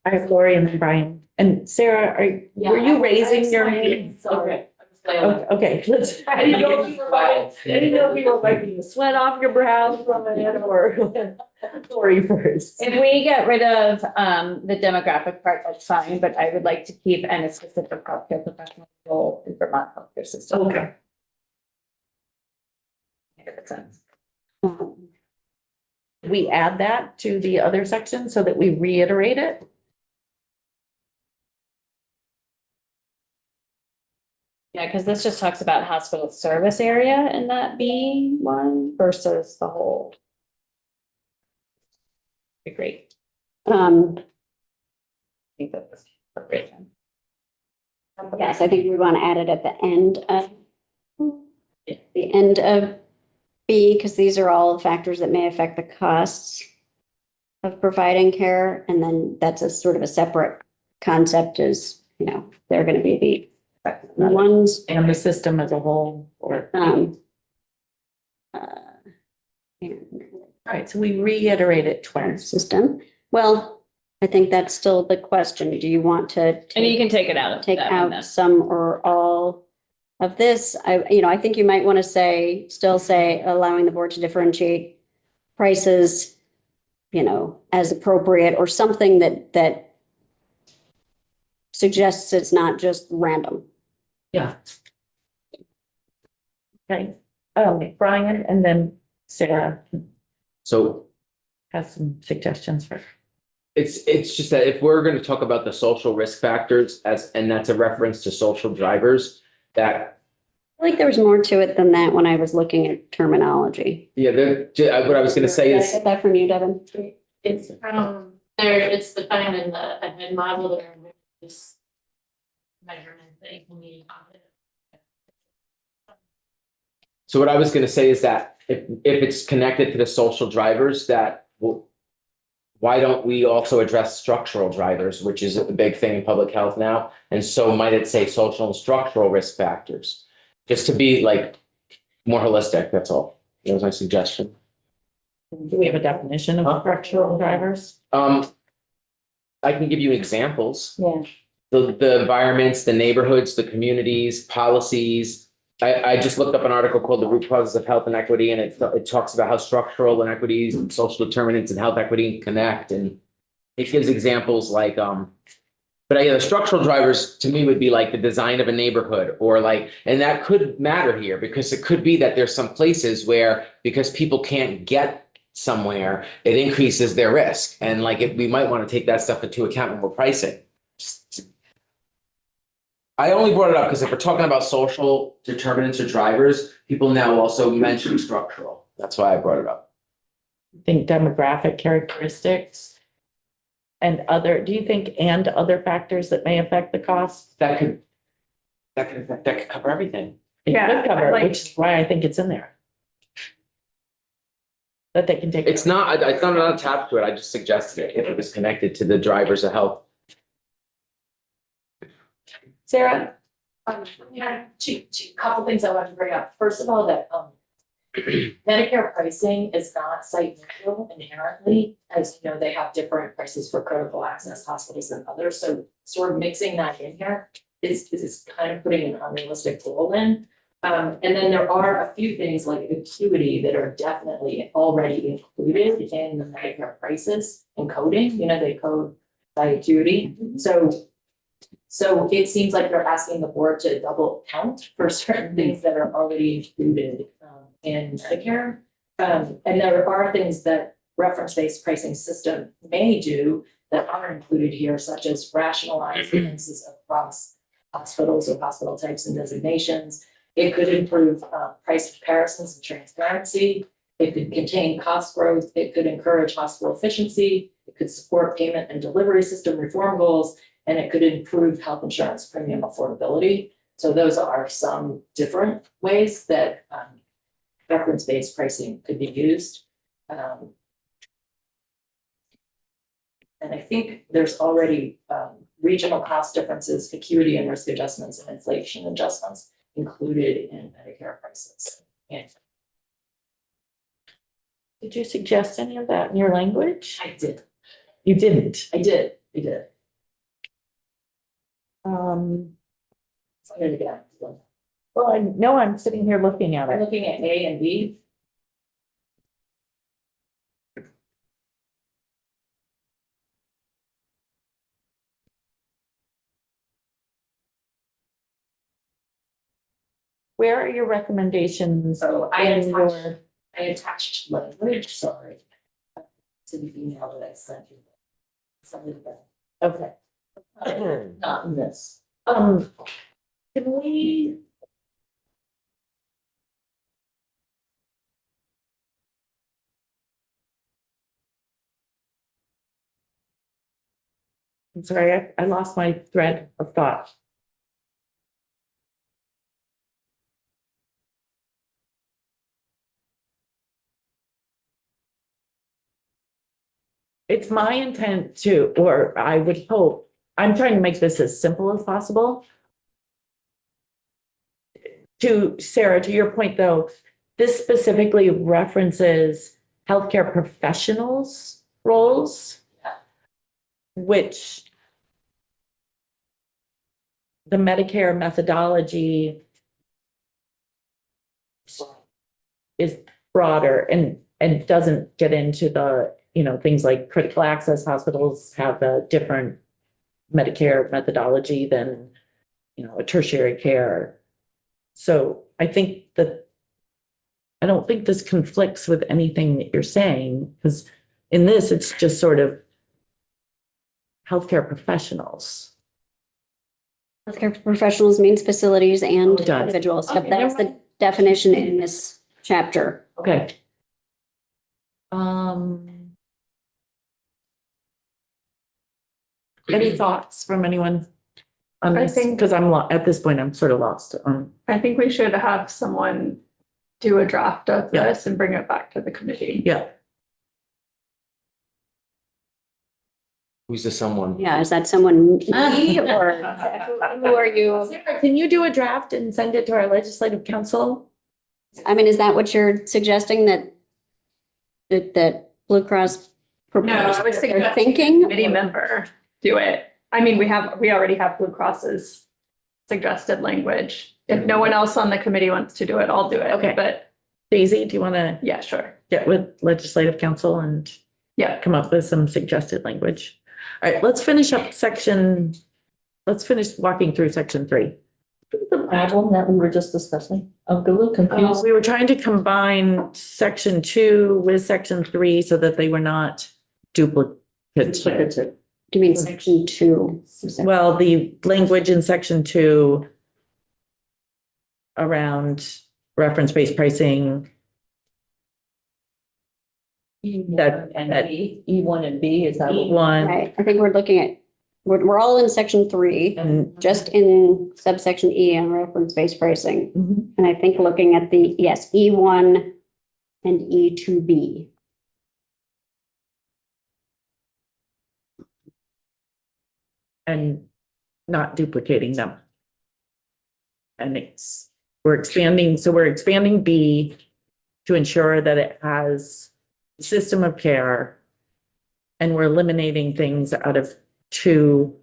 I have Lori and then Brian. And Sarah, were you raising your hand? Okay. Okay, let's, I didn't know if you were wiping the sweat off your brow from it or Lori first. If we get rid of the demographic part, that's fine, but I would like to keep any specific healthcare professional role in Vermont healthcare system. Okay. Makes sense. We add that to the other section so that we reiterate it. Yeah, because this just talks about hospital service area in that B1 versus the whole. Be great. I think that's appropriate. Yes, I think we want to add it at the end of B, because these are all factors that may affect the costs of providing care. And then that's a sort of a separate concept is, they're going to be the ones. And the system as a whole, or, And right, so we reiterate it twice. system. Well, I think that's still the question. Do you want to And you can take it out of take that one out then. some or all of this? I think you might want to still say allowing the board to differentiate prices, as appropriate, or something that suggests it's not just random. Yeah. Okay, Brian and then Sarah So has some suggestions for. it's just that if we're gonna talk about the social risk factors and that's a reference to social drivers, that, I feel like there was more to it than that when I was looking at terminology. yeah, what I was gonna say Did I is, get that from you, Devin? It's it's defined in the admin model, there are this measurements that you can meet on it. so what I was gonna say is that if it's connected to the social drivers, that, well, why don't we also address structural drivers, which is a big thing in public health now? And so might it say social and structural risk factors? Just to be like more holistic, that's all. That was my suggestion. Do we have a definition of structural drivers? I can give you examples. Yeah. The environments, the neighborhoods, the communities, policies. I just looked up an article called The Root Causes of Health Inequity, and it talks about how structural inequities and social determinants and health equity connect. And it gives examples like, but the structural drivers to me would be like the design of a neighborhood or like, and that could matter here because it could be that there's some places where, because people can't get somewhere, it increases their risk. And like, we might want to take that stuff into account when we're pricing. I only brought it up because if we're talking about social determinants or drivers, people now also mention structural. That's why I brought it up. Think demographic characteristics and other, do you think and other factors that may affect the cost? That could cover everything. It Yeah, could cover, it, like- which is why I think it's in there. That they can take. It's not, it's not attached to it. I just suggested it if it was connected to the drivers of health. Sarah? Yeah, two couple things I wanted to bring up. First of all, that Medicare pricing is not site neutral inherently. As you know, they have different prices for critical access hospitals and others. So sort of mixing that in here is kind of putting an unrealistic goal in. And then there are a few things like acuity that are definitely already included in the Medicare prices and coding. You know, they code by acuity. So it seems like they're asking the board to double count for certain things that are already included in Medicare. And there are things that reference-based pricing system may do that aren't included here, such as rationalize prices across hospitals or hospital types and designations. It could improve price comparisons and transparency. It could contain cost growth. It could encourage hospital efficiency. It could support payment and delivery system reform goals. And it could improve health insurance premium affordability. So those are some different ways that reference-based pricing could be used. And I think there's already regional cost differences, acuity and risk adjustments, and inflation adjustments included in Medicare prices. And Did you suggest any of that in your language? I did. You didn't. I did. Say it again. Well, I know I'm sitting here looking at I'm it. looking at A and B. Where are your recommendations? So I in attached, I attached language, sorry. To the email that I sent you. Send it back. Okay. Not in this. Can we? I'm sorry, I lost my thread of thought. It's my intent to, or I would hope, I'm trying to make this as simple as possible. To Sarah, to your point though, this specifically references healthcare professionals' roles, which the Medicare methodology is broader and doesn't get into the, things like critical access hospitals have a different Medicare methodology than, a tertiary care. So I think that, I don't think this conflicts with anything that you're saying, because in this, it's just sort of healthcare professionals. Healthcare professionals means facilities and It does. individuals. Yep, Okay, that's never the definition in this chapter. Okay. Any thoughts from anyone on I this? think- Because at this point, I'm sort of lost. I think we should have someone do a draft of Yeah. this and bring it back to the committee. Yeah, Who's the someone? Yeah, is that someone me or who are you? Sarah, can you do a draft and send it to our legislative council? I mean, is that what you're suggesting that Blue Cross No, proposed? I was They're thinking thinking? committee member do it. I mean, we already have Blue Cross's suggested language. If no one else on the committee wants to do it, I'll do it. Okay. But Daisy, do you want to yeah, sure. get with legislative council and Yeah. come up with some suggested language? All right, let's finish walking through section 3. The problem that we were just discussing, I'm a little confused. We were trying to combine section 2 with section 3 so that they were not duplicative. Duplicative. Do you mean section 2? Well, the language in section 2 around reference-based pricing That- And that- E1 and B, is that what? E1 Right, I think we're looking at, we're all in section 3, and. just in subsection E on reference-based pricing. Mhm. And I think looking at the, yes, E1 and E2B. And not duplicating them. And we're expanding B to ensure that it has a system of care. And we're eliminating things out of 2.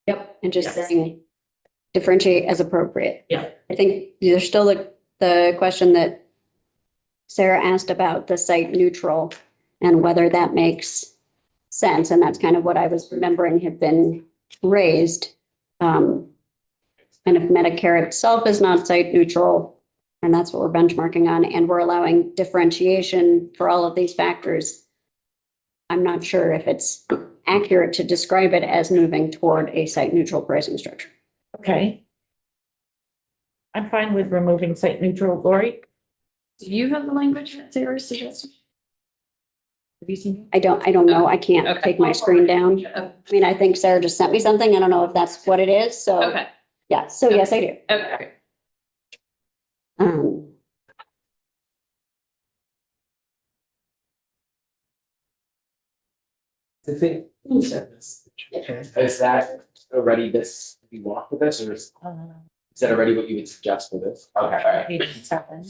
Yep. And just Yes. saying differentiate as appropriate. Yeah. I think there's still the question that Sarah asked about the site neutral and whether that makes sense. And that's kind of what I was remembering had been raised. And if Medicare itself is not site neutral, and that's what we're benchmarking on, and we're allowing differentiation for all of these factors, I'm not sure if it's accurate to describe it as moving toward a site neutral pricing structure. Okay. I'm fine with removing site neutral, Lori. Do you have the language that Sarah suggested? Have you seen? I don't know. I can't Okay. take my screen down. it? I mean, I think Sarah just sent me something. I don't know if that's what it is. So, Okay, yeah, so yes, I do. okay. Um, The thing, is that already this, you walk with this, or is that already what you would suggest for this? Okay, all right. Page 7.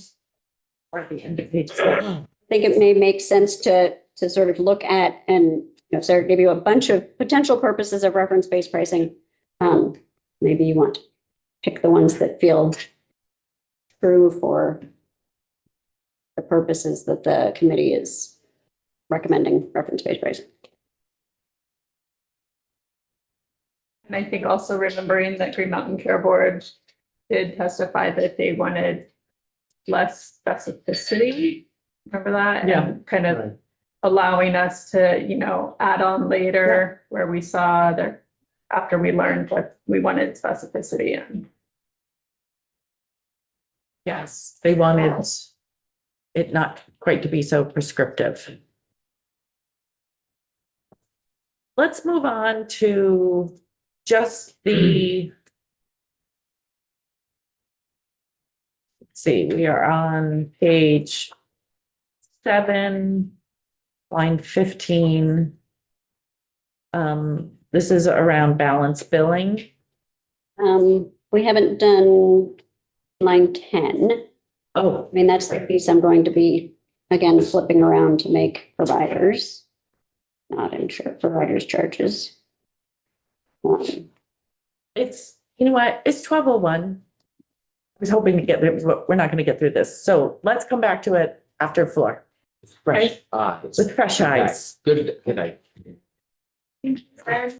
Or the end of page 7. I think it may make sense to sort of look at, and you know, Sarah gave you a bunch of potential purposes of reference-based pricing. Maybe you want to pick the ones that feel true for the purposes that the committee is recommending reference-based pricing. And I think also remembering that Green Mountain Care Board did testify that they wanted less specificity. Remember that? Yeah. And kind of Right. allowing us to, you know, add on later where we saw that after we learned what we wanted specificity in. Yes, they wanted it not quite to be so prescriptive. Let's move on to just the. Let's see, we are on page 7, line 15. This is around balance billing. We haven't done line 10. Oh, I mean, that's the piece I'm going to be, again, flipping around to make providers, not insure providers charges. it's, you know what, it's 12:01. I was hoping to get there, but we're not gonna get through this, so let's come back to it after floor, Fresh eyes. with fresh eyes. Good night.